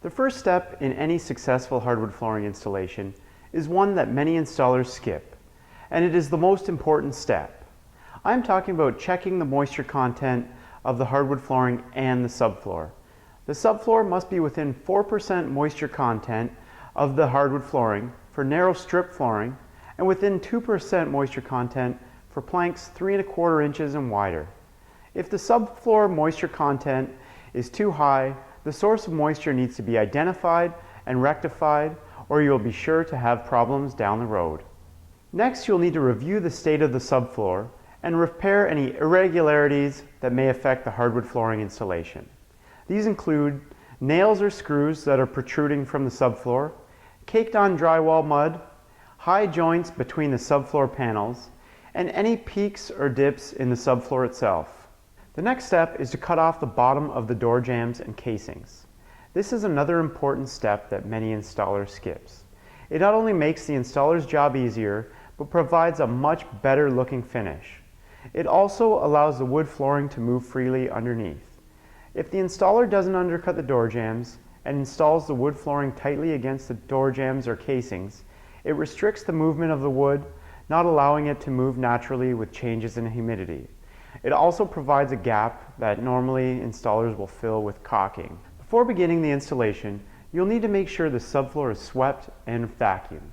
The first step in any successful hardwood flooring installation is one that many installers skip, and it is the most important step. I'm talking about checking the moisture content of the hardwood flooring and the subfloor. The subfloor must be within 4% moisture content of the hardwood flooring for narrow strip flooring and within 2% moisture content for planks 3 1/4 inches and wider. If the subfloor moisture content is too high, the source of moisture needs to be identified and rectified, or you'll be sure to have problems down the road. Next, you'll need to review the state of the subfloor and repair any irregularities that may affect the hardwood flooring installation. These include nails or screws that are protruding from the subfloor, caked on drywall mud, high joints between the subfloor panels, and any peaks or dips in the subfloor itself. The next step is to cut off the bottom of the door jambs and casings. This is another important step that many installers skips. It not only makes the installer's job easier, but provides a much better looking finish. It also allows the wood flooring to move freely underneath. If the installer doesn't undercut the door jambs and installs the wood flooring tightly against the door jambs or casings, it restricts the movement of the wood, not allowing it to move naturally with changes in humidity. It also provides a gap that normally installers will fill with caulking. Before beginning the installation, you'll need to make sure the subfloor is swept and vacuumed.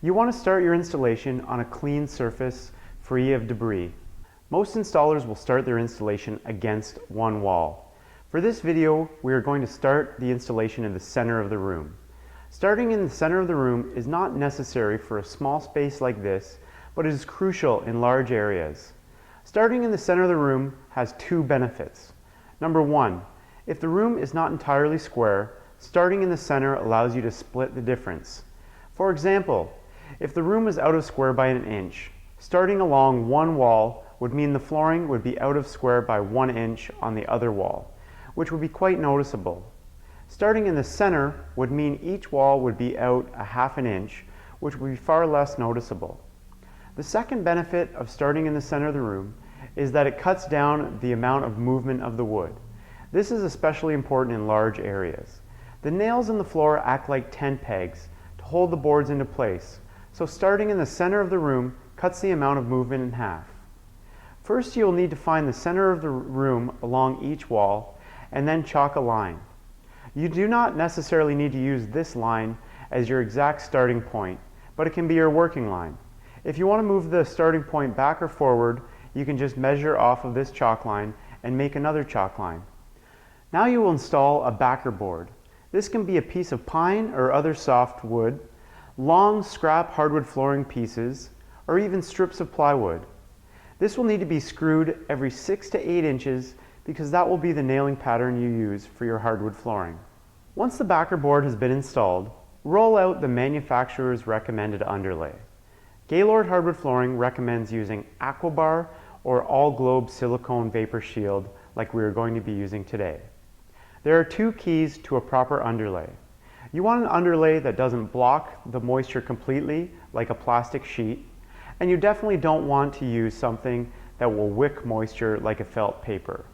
You want to start your installation on a clean surface free of debris. Most installers will start their installation against one wall. For this video, we are going to start the installation in the center of the room. Starting in the center of the room is not necessary for a small space like this, but it is crucial in large areas. Starting in the center of the room has two benefits. Number one, if the room is not entirely square, starting in the center allows you to split the difference. For example, if the room is out of square by 1 inch, starting along one wall would mean the flooring would be out of square by 1 inch on the other wall, which would be quite noticeable. Starting in the center would mean each wall would be out 1/2 inch, which would be far less noticeable. The second benefit of starting in the center of the room is that it cuts down the amount of movement of the wood. This is especially important in large areas. The nails in the floor act like tent pegs to hold the boards into place, so starting in the center of the room cuts the amount of movement in half. First, you will need to find the center of the room along each wall and then chalk a line. You do not necessarily need to use this line as your exact starting point, but it can be your working line. If you want to move the starting point back or forward, you can just measure off of this chalk line and make another chalk line. Now you will install a backer board. This can be a piece of pine or other soft wood, long scrap hardwood flooring pieces, or even strips of plywood. This will need to be screwed every 6 to 8 inches because that will be the nailing pattern you use for your hardwood flooring. Once the backer board has been installed, roll out the manufacturer's recommended underlay. Gaylord Hardwood Flooring recommends using Aquabar or All Globe silicone vapor shield like we are going to be using today. There are two keys to a proper underlay. You want an underlay that doesn't block the moisture completely like a plastic sheet, and you definitely don't want to use something that will wick moisture like a felt paper.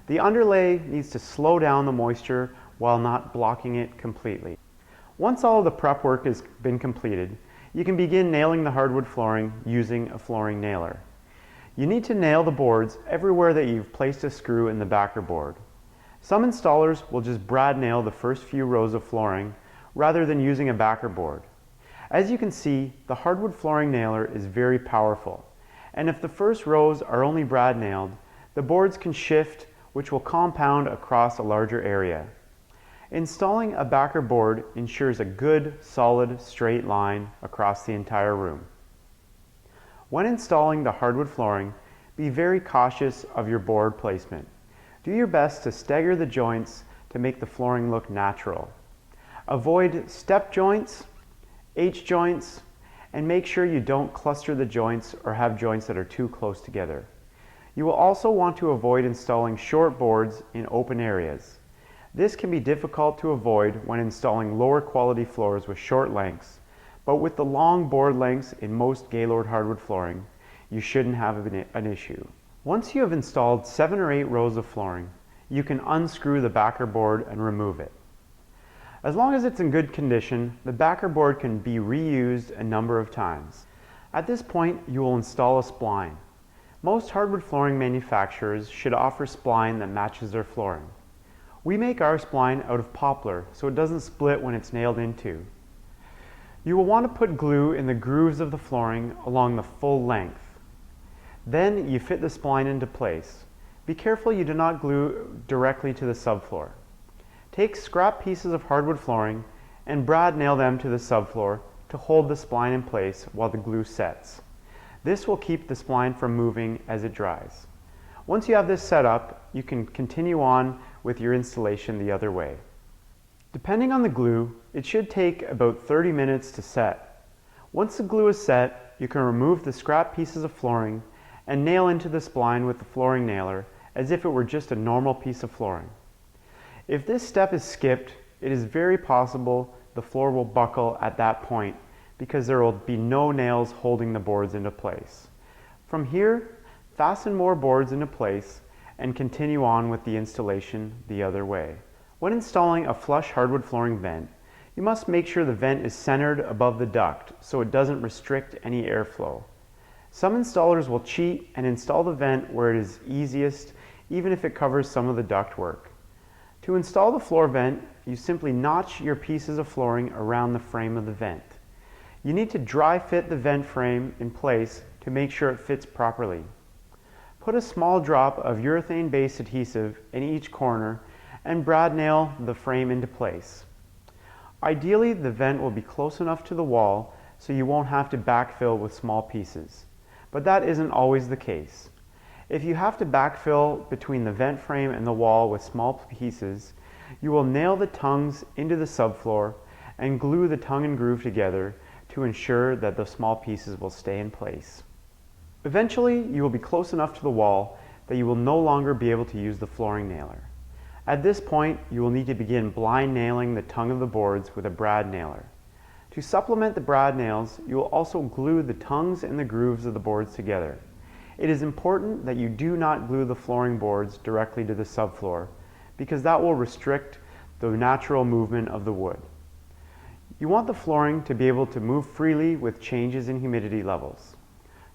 The underlay needs to slow down the moisture while not blocking it completely. Once all of the prep work has been completed, you can begin nailing the hardwood flooring using a flooring nailer. You need to nail the boards everywhere that you've placed a screw in the backer board. Some installers will just brad nail the first few rows of flooring rather than using a backer board. As you can see, the hardwood flooring nailer is very powerful, and if the first rows are only brad nailed, the boards can shift, which will compound across a larger area. Installing a backer board ensures a good, solid, straight line across the entire room. When installing the hardwood flooring, be very cautious of your board placement. Do your best to stagger the joints to make the flooring look natural. Avoid step joints, H-joints, and make sure you don't cluster the joints or have joints that are too close together. You will also want to avoid installing short boards in open areas. This can be difficult to avoid when installing lower quality floors with short lengths, but with the long board lengths in most Gaylord hardwood flooring, you shouldn't have an issue. Once you have installed 7 or 8 rows of flooring, you can unscrew the backer board and remove it. As long as it's in good condition, the backer board can be reused a number of times. At this point, you will install a spline. Most hardwood flooring manufacturers should offer spline that matches their flooring. We make our spline out of poplar so it doesn't split when it's nailed into. You will want to put glue in the grooves of the flooring along the full length. Then you fit the spline into place. Be careful you do not glue directly to the subfloor. Take scrap pieces of hardwood flooring and brad nail them to the subfloor to hold the spline in place while the glue sets. This will keep the spline from moving as it dries. Once you have this set up, you can continue on with your installation the other way. Depending on the glue, it should take about 30 minutes to set. Once the glue is set, you can remove the scrap pieces of flooring and nail into the spline with the flooring nailer as if it were just a normal piece of flooring. If this step is skipped, it is very possible the floor will buckle at that point because there will be no nails holding the boards into place. From here, fasten more boards into place and continue on with the installation the other way. When installing a flush hardwood flooring vent, you must make sure the vent is centered above the duct so it doesn't restrict any airflow. Some installers will cheat and install the vent where it is easiest, even if it covers some of the ductwork. To install the floor vent, you simply notch your pieces of flooring around the frame of the vent. You need to dry fit the vent frame in place to make sure it fits properly. Put a small drop of urethane-based adhesive in each corner and brad nail the frame into place. Ideally, the vent will be close enough to the wall so you won't have to backfill with small pieces, but that isn't always the case. If you have to backfill between the vent frame and the wall with small pieces, you will nail the tongues into the subfloor and glue the tongue and groove together to ensure that the small pieces will stay in place. Eventually, you will be close enough to the wall that you will no longer be able to use the flooring nailer. At this point, you will need to begin blind nailing the tongue of the boards with a brad nailer. To supplement the brad nails, you will also glue the tongues and the grooves of the boards together. It is important that you do not glue the flooring boards directly to the subfloor because that will restrict the natural movement of the wood. You want the flooring to be able to move freely with changes in humidity levels.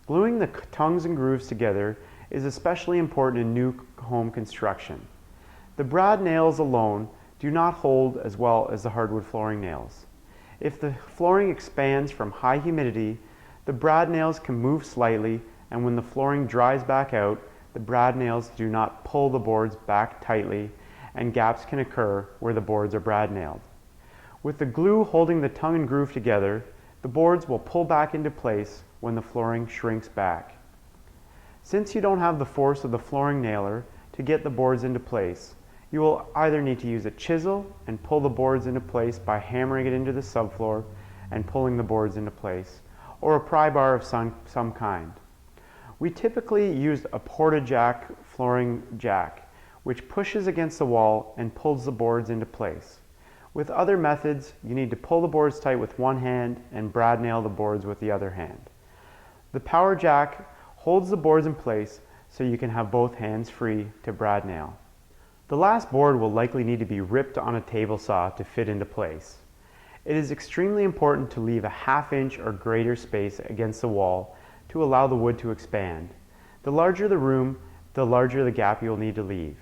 Gluing the tongues and grooves together is especially important in new home construction. The brad nails alone do not hold as well as the hardwood flooring nails. If the flooring expands from high humidity, the brad nails can move slightly, and when the flooring dries back out, the brad nails do not pull the boards back tightly, and gaps can occur where the boards are brad nailed. With the glue holding the tongue and groove together, the boards will pull back into place when the flooring shrinks back. Since you don't have the force of the flooring nailer to get the boards into place, you will either need to use a chisel and pull the boards into place by hammering it into the subfloor and pulling the boards into place, or a pry bar of some kind. We typically use a porta-jack flooring jack, which pushes against the wall and pulls the boards into place. With other methods, you need to pull the boards tight with one hand and brad nail the boards with the other hand. The power jack holds the boards in place so you can have both hands free to brad nail. The last board will likely need to be ripped on a table saw to fit into place. It is extremely important to leave a ½ inch or greater space against the wall to allow the wood to expand. The larger the room, the larger the gap you'll need to leave.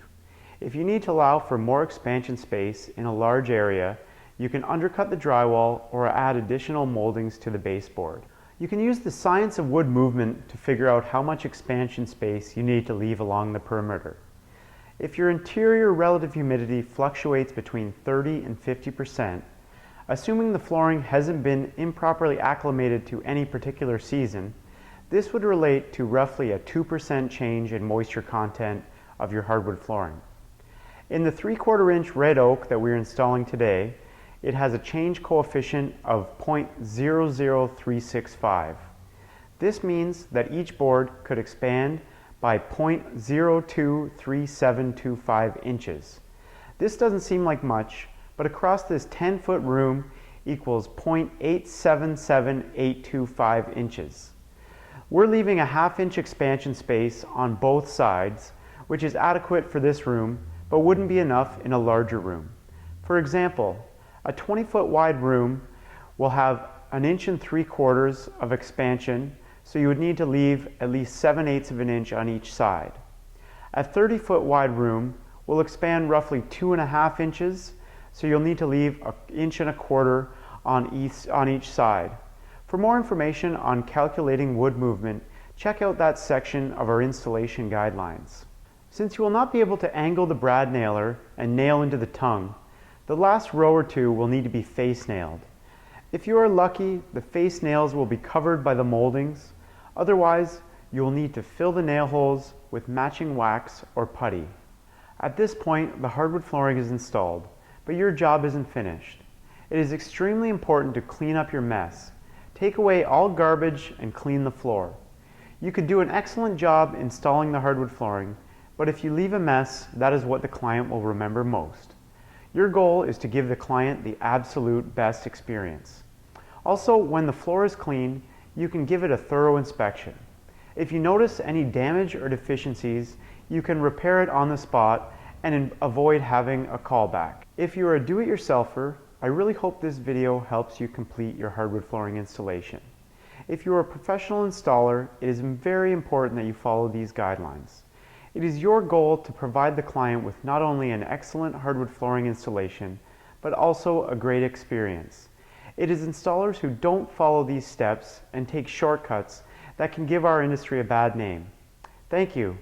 If you need to allow for more expansion space in a large area, you can undercut the drywall or add additional moldings to the baseboard. You can use the science of wood movement to figure out how much expansion space you need to leave along the perimeter. If your interior relative humidity fluctuates between 30 and 50%, assuming the flooring hasn't been improperly acclimated to any particular season, this would relate to roughly a 2% change in moisture content of your hardwood flooring. In the 3/4 inch red oak that we're installing today, it has a change coefficient of 0.00365. This means that each board could expand by 0.023725 inches. This doesn't seem like much, but across this 10-foot room equals 0.877825 inches. We're leaving a ½ inch expansion space on both sides, which is adequate for this room, but wouldn't be enough in a larger room. For example, A 20-foot wide room will have 1 3/4 inches of expansion, so you would need to leave at least 7/8 of an inch on each side. A 30-foot wide room will expand roughly 2.5 inches, so you'll need to leave 1.25 inches on each side. For more information on calculating wood movement, check out that section of our installation guidelines. Since you will not be able to angle the brad nailer and nail into the tongue, the last row or two will need to be face nailed. If you are lucky, the face nails will be covered by the moldings. Otherwise, you will need to fill the nail holes with matching wax or putty. At this point, the hardwood flooring is installed, but your job isn't finished. It is extremely important to clean up your mess. Take away all garbage and clean the floor. You could do an excellent job installing the hardwood flooring, but if you leave a mess, that is what the client will remember most. Your goal is to give the client the absolute best experience. Also, when the floor is clean, you can give it a thorough inspection. If you notice any damage or deficiencies, you can repair it on the spot and avoid having a callback. If you are a do-it-yourselfer, I really hope this video helps you complete your hardwood flooring installation. If you are a professional installer, it is very important that you follow these guidelines. It is your goal to provide the client with not only an excellent hardwood flooring installation, but also a great experience. It is installers who don't follow these steps and take shortcuts that can give our industry a bad name. Thank you.